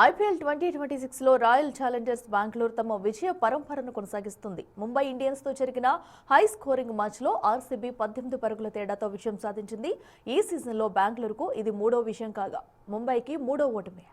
IPL 2026లో royal Challengers Bengaluru తమ విజయ పరంపరను కొనసాగిస్తుంది. ముంబై ఇండియన్స్తో జరిగిన హై స్కోరింగ్ మ్యాచ్లో ఆర్సీబీ 18 పరుగుల తేడాతో విజయం సాధించింది. ఈ సీజన్లో బెంగళూరుకు ఇది మూడో విజయం కాగా ముంబైకి మూడో ఓటమి.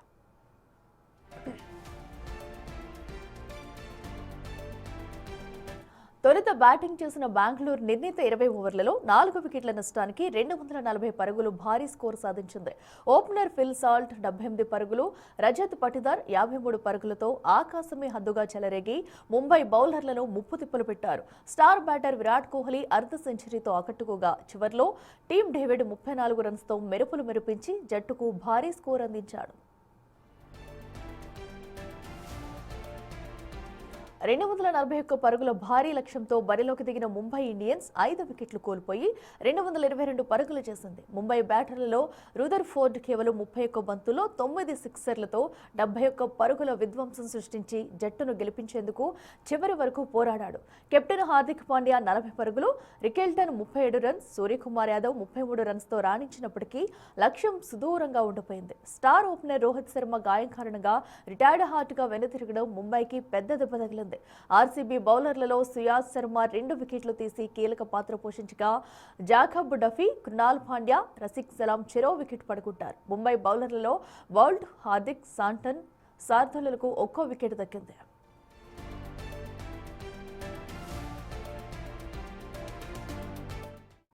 తొలుత బ్యాటింగ్ చేసిన బెంగళూరు నిర్ణీత 20 ఓవర్లలో 4 వికెట్ల నష్టానికి 240 పరుగులు భారీ స్కోరు సాధించింది. ఓపెనర్ ఫిల్ సాల్ట్ 78 పరుగులు, రజత్ పటిదార్ 53 పరుగులతో ఆకాశమే హద్దుగా చెలరేగి ముంబై బౌలర్లను ముప్పుతిప్పలు పెట్టారు. స్టార్ బ్యాటర్ విరాట్ కోహ్లీ అర్ధ సెంచరీతో ఆకట్టుకోగా చివర్లో టీమ్ డేవిడ్ 34 రన్స్తో మెరుపులు మెరిపించి జట్టుకు భారీ స్కోర్ అందించాడు. 241 పరుగుల భారీ లక్ష్యంతో బరిలోకి దిగిన ముంబై ఇండియన్స్ 5 వికెట్లు కోల్పోయి 222 పరుగులు చేసింది. ముంబై బ్యాటర్లలో రుదర్ఫోర్డ్ కేవలం 31 బంతుల్లో 9 సిక్సర్లతో 71 పరుగుల విధ్వంసం సృష్టించి జట్టును గెలిపించేందుకు చివరి వరకు పోరాడాడు. కెప్టెన్ హార్దిక్ పాండ్యా 40 పరుగులు, రికెల్టన్ 37 రన్స్, సూర్యకుమార్ యాదవ్ 33 రన్స్తో రాణించినప్పటికీ లక్ష్యం సుదూరంగా ఉండిపోయింది. స్టార్ ఓపెనర్ రోహిత్ శర్మ గాయం కారణంగా రిటైర్డ్ హార్ట్గా వెనుతిరగడం ముంబైకి పెద్ద దెబ్బ తగిలింది. ఆర్సీబీ బౌలర్లలో సుయాజ్ శర్మ 2 వికెట్లు తీసి కీలక పాత్ర పోషించగా జాకబ్ డఫీ, కృణాల్ పాండ్యా, రసిక్ సలాం చెరో వికెట్ పడుకుంటారు. ముంబై బౌలర్లలో వౌల్ట్, హార్దిక్, శాంటన్, శార్దూలకు ఒక్కో వికెట్ దక్కింది.